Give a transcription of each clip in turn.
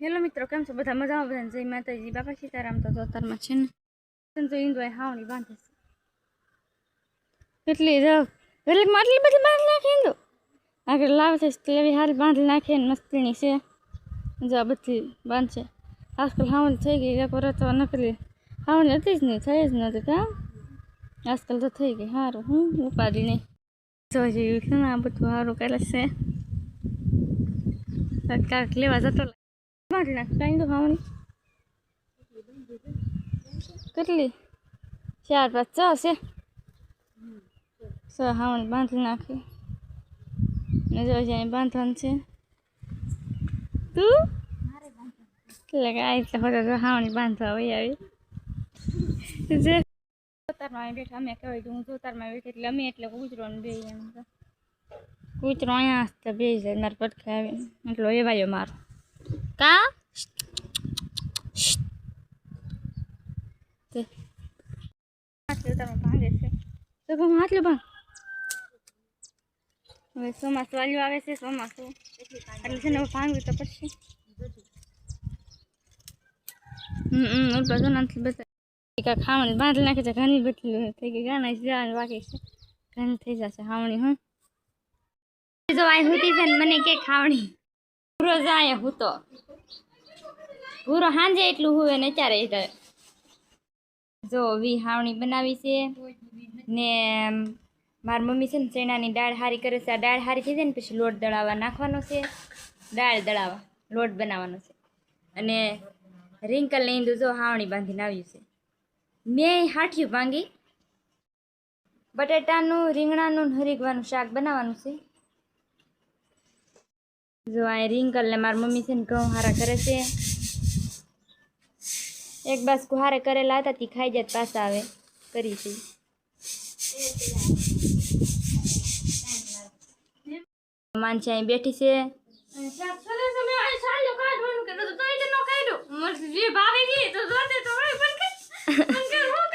Hello મિત્રો, કેમ છો બધા? મજામાં? બધા જય માતાજી, બાપા સીતારામ. તો જોતારમાં છે ને તો ઈંદવાય હાવણી બાંધે છે એટલી જાવ વેલીમાં આટલી બધી બાંધી નાખી ઈંદો આગળ લાવે છે એવી હારી બાંધી નાખી ને મસ્તીની છે. જો આ બધી બાંધશે. આજકાલ હાવણી થઈ ગઈ, એક વર્ષ તો નકલી હાવણી હતી જ નહીં, થઈ જ નથી કામ. આજકાલ તો થઈ ગઈ સારું, હું ઉપાડી નહીં જોઈ જેવું છે ને. આ બધું સારું કરે છે. કાંઈક લેવા જતો બાંધી નાખ કાંઈ તો હાવણી કેટલી 4 5 6 છે. હાવણી બાંધી નાખી ને જો અહીં બાંધવાનું છે. તું એટલે કે આ એટલે બધા હાવણી બાંધવા હોય આવી જે જોતારમાં બેઠા. અમે કહેવાય કે હું જોતારમાં બેઠી એટલે અમે એટલે કૂતરો ને બે એમ તો કૂતરો અહીંયા હસતા બે જાય મારા પડખે આવીને એટલો એવાયો મારો કા ભાંગે છે તો હાથલું ભાંગ. હવે ચોમાસું વાલ્યું આવે છે, ચોમાસું એટલે છે ને ભાંગવી તો પડશે. બધા ખાવણી બાંધી નાખી છે. ઘણી બધી થઈ ગઈ, ગાના જવાનું બાકી છે, ઘણી થઈ જશે હાવણી. હું જો આ હુતી છે ને મને કે ખાવણી પૂરો જાય હું તો પૂરો સાંજે એટલું હોય ને અત્યારે જો વી હાવણી બનાવી છે ને મારી મમ્મી છે ને ચણાની દાળ હારી કરે છે. આ દાળ હારી થઈ જાય ને પછી લોટ દળાવવા નાખવાનો છે, દાળ દળાવવા લોટ બનાવવાનો છે. અને રિંકલ ને ઈંદુ જો હાવણી બાંધીને આવ્યું છે. મેં હાઠિયું ભાંગી બટેટાનું રીંગણાનું હરીગવાનું શાક બનાવવાનું છે. જો આ રિંકલ ને મારી મમ્મી છે ને ઘઉં હારા કરે છે. એક બાસ્કુ હારે કરેલા હતા તે ખાઈ જાય પાછા આવે કરી છે. માનસી અહીં બેઠી છે.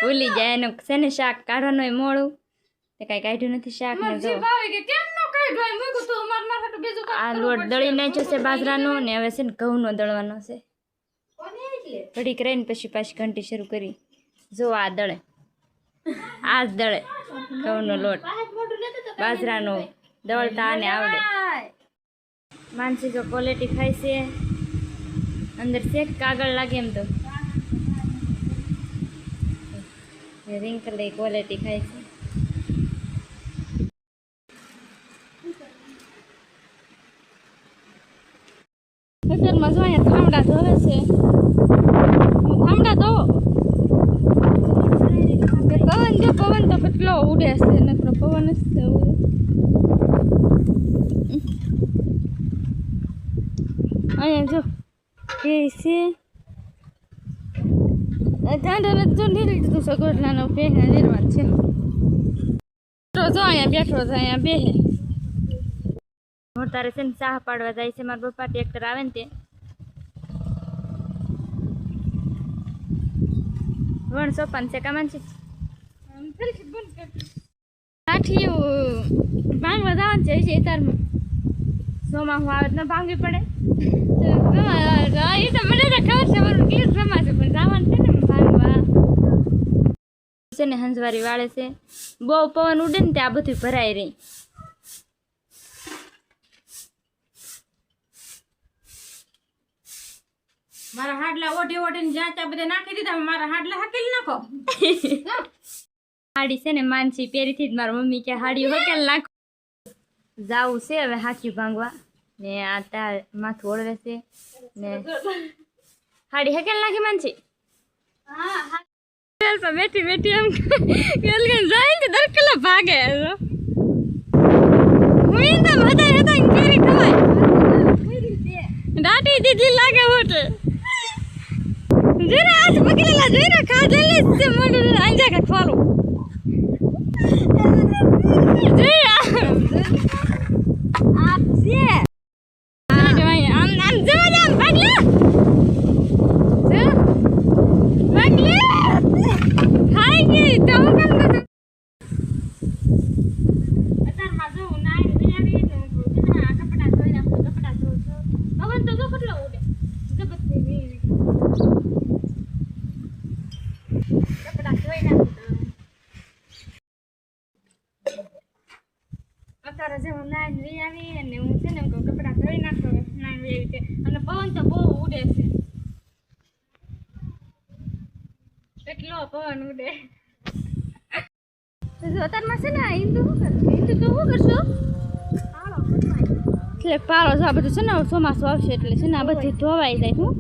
ભૂલી જાય એનું છે ને શાક કાઢવાનું મોડું તે કઈ કાઢ્યું નથી શાક ને. જો આ લોટ દળી નાખ્યો છે બાજરાનો ને હવે છે ને ઘઉંનો દળવાનો છે. ઘડીક રહીને પછી પાછી ઘંટી શરૂ કરી. જો આ દળે આ જ દળે ઘઉંનો લોટ બાજરાનો દળતા આને આવડે. માનસી જો ક્વોલિટી ખાય છે અંદર શેક કાગળ લાગે એમ તો રિંકલ ક્વોલિટી ખાય છે. અત્યારમાં જો અહીંયા થાંભળા ધોવે છે. થાંભળા ધોવો પવન જો પવન તો કેટલો ઉડે છે, નકરો પવન જ છે. અહીંયા જો એ છે ઠંડા જો નીકળી દીધું સગોટલાનો પહેલા નિર્માણ છે. જો અહીંયા બેઠો છે, અહીંયા બેહે તારે છે ને ચાહ પાડવા જાય છે. મારા પપ્પા ટ્રેક્ટર આવે ને તે વણ સોપાન છે કામાન છે કાઠિયું ભાંગવા જવાનું છે તારમાં. સોમાં આવે ને ભાંગવી પડે એ તો મને તો ખબર છે મારું ગીત રમાશે પણ જવાનું છે ને ભાંગવા છે ને. હંજવારી વાળે છે, બહુ પવન ઉડે ને તે આ બધું ભરાઈ રહી. મારા હાડલા ઓઢી ઓઢીને જ્યાં ત્યાં બધા નાખી દીધા. મારા હાડલા હકેલી નાખો. હાડી છે ને માનસી પહેરીથી જ મારી મમ્મી કે હાડી હકેલ નાખો. જાવું છે હવે હાથિયું ભાંગવા ને આ તાર માથું ઓળવે છે ને હાડી હકેલ નાખી માનસી. બેઠી બેઠી એમ જાય ને દરકલા ભાગે. દાટી દીધી લાગે હોટે જરા આજ પકડેલા જરા ખાધેલી છે મોઢું આંજા કે ખોરું જરા આપ છે આ જોઈ આમ જવા ભાગલે હાય ગઈ તો કેમ તો અત્યારમાં જો નાઈ બિયારી તો કપડા ધોઈ નાખો. કપડા ધો પવન તો જો કેટલો ઉડે. પવન તો બહુ ઉડે છે, કેટલો પવન ઉડે. અત્યારમાં છે ને હિન્દુ શું તો શું કરશો એટલે પાળો જો આ બધું છે ને ચોમાસું આવશે એટલે છે ને આ બધી ધોવાઈ જાય. શું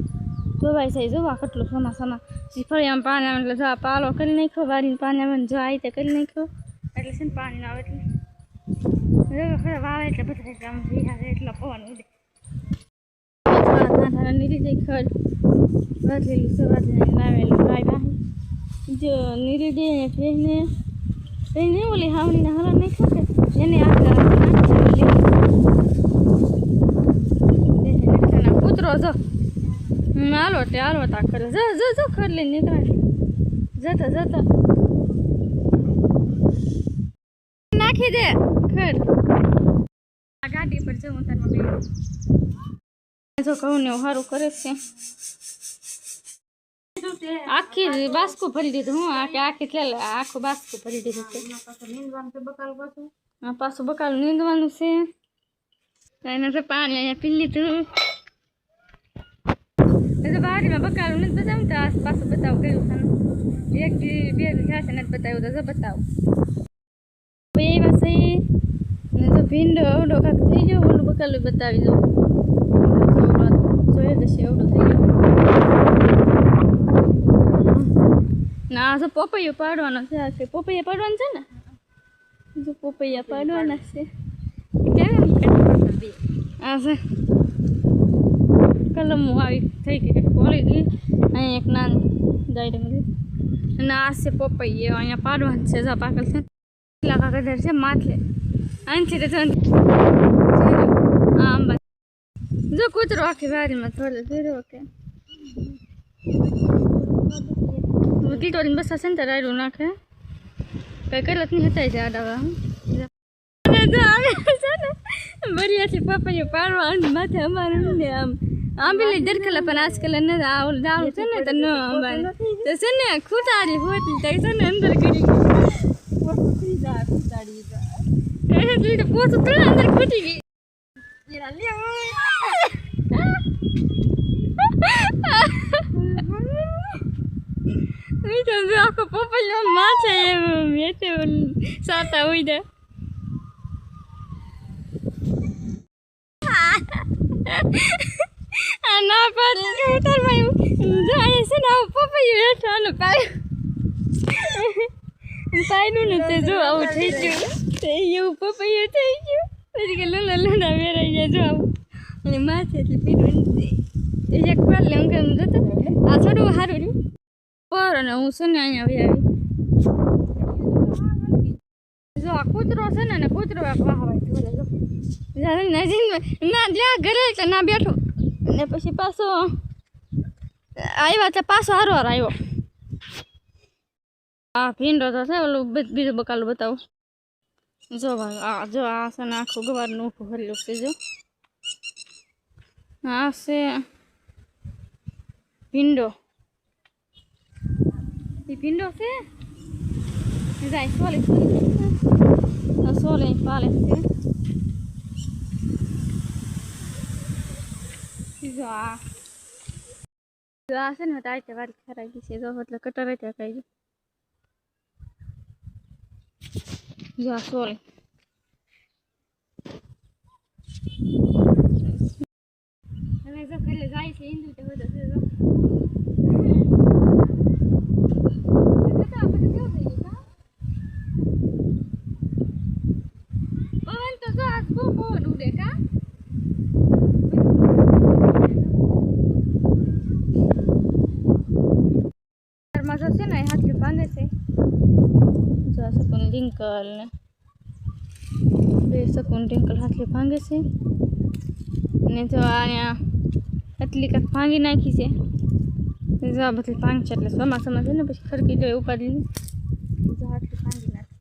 ધોવાઈ જાય જોવા કેટલું ચોમાસામાં ફરી આમ પાણી આવે એટલે જો આ પાળો કરી નાખ્યો, વારીને પાણી આવે ને જો આ રીતે કરી નાખ્યો એટલે છે ને પાણી આવે એટલે ખરા વાવે એટલે બધા આમ વિહારે એટલો પવન ઉડે. નીરી ખડ વાતલેલું છે, વાતલીને લાવેલું ગાય બાહી જો નીરી દે એને ઓલી હાવણીને હલા નહીં ખાતે એને આગળ કૂતરો જો હાલો તે હાલવતા કરે જો ખડ લઈને નીકળે જતો નાખી દે ખડ આ ગાડી પર જવું તારમાં બે જો કહું ને સારું કરે છે. આખી બાસ્કું ભરી દીધું હું આખી એટલે આખું બાસ્કું ભરી દીધું છે. પાછું બકાલું નીંદવાનું છે એને તો પાણી અહીંયા પી લીધું. બારીમાં બકાલું નથી બતાવું તો પાછું બતાવું કર્યું છે, એક બે થયા છે નથી બતાવ્યું તો બતાવું એ પાસે ને જો ભીંડો અવડો કાંક થઈ ગયો ઓલું બકાલું બતાવી દઉં જોઈએ જશે એવડો થઈ ગયો ના જો પોપૈયું પાડવાનો છે આ પોપૈયા પાડવાનું છે ને જો પોપૈયા પાડવાના છે આ છે કલમું આવી થઈ ગઈ ખોલી ગઈ અહીંયા એક નાની ડાયરી અને આ છે પોપૈયા અહીંયા પાડવાનું છે જો પાકલ છે કેટલા કાકડર છે માથે અહીંથી તો આંબા જો કૂતરો આખી વારીમાં થોડે જોયો કે કીટોરીને બસ હશે ને તો રાયડું નાખે કઈ કરત નહીં હતા છે આડાવા બરિયાથી પપૈયું પાડવા માથે અમારું ને આમ આંબેલી દરખેલા પણ આજકાલ ને દાળ છે ને તો ન અંબાની તો છે ને ખૂટાડી હોતી તો છે ને અંદર કરી એટલે તો પોતું તો અંદર ખૂટી ગઈ આખો પપૈયો માથે મેથે સાતા હોય દે ના પાડી ઉતારવાયું જાય છે ને આવું પપૈયું હેઠવાનું પાયનું ને તે જો આવું થઈ ગયું એવું પપૈયું થઈ ગયું પછી કે લોના વેરાઈ જાય જો આવું અને માથે એટલે પીડું એક વાર લે હું કેમ જતો આ થોડું સારું રહ્યું પર અને હું છે ને અહીંયા આવી જો આ કૂતરો છે ને કૂતરો વાહવાય ના જ્યાં ઘરે એટલે ના બેઠો ને પછી પાછો આવ્યા ત્યાં પાછો હારો આવ્યો. આ ભીંડો તો છે ઓલું બીજું બકાલું બતાવું જો ભાઈ આ જો આ છે ને આખું ગવારનું ઊભું ભરેલું છે જો આ છે ભીંડો એ ભીંડો છે જાય સોલે પાલે છે જો આ છે ને ટાઈટ વારી ખરાઈ ગઈ છે જો એટલે કટર ત્યાં કઈ જો આ સોલે અને જો ખાલી જાય છે હિન્દુ તો બધું છે જો પવન તો જો આજ બહુ પવન ઉડે કા છે ને હાથે બાંધે છે જો શકુન ડિંકલ ને બે શકુન ડિંકલ હાથે ભાંગે છે અને જો અહીંયા આટલી કાંક ભાંગી નાખી છે જો આ બધી ભાંગ છે એટલે ચોમાસામાં છે ને પછી ખરકી જોઈએ ઉપાડીને જો આટલી ભાંગી નાખી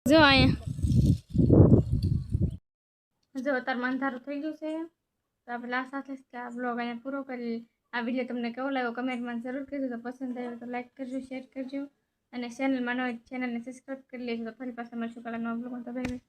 જો અહીંયા જો અત્યારમાં અંધારું થઈ ગયું છે તો આપણે આ સાથે આ બ્લોગ અહીંયા પૂરો કરી. આ વિડીયો તમને કેવો લાગ્યો કમેન્ટમાં જરૂર કહેજો. તો પસંદ આવ્યો તો લાઈક કરજો, શેર કરજો અને ચેનલમાં ન હોય ચેનલને સબસ્ક્રાઈબ કરી લેજો. તો ફરી પાછા મળશું કાલે નવા બ્લોગમાં. તો બાય બાય.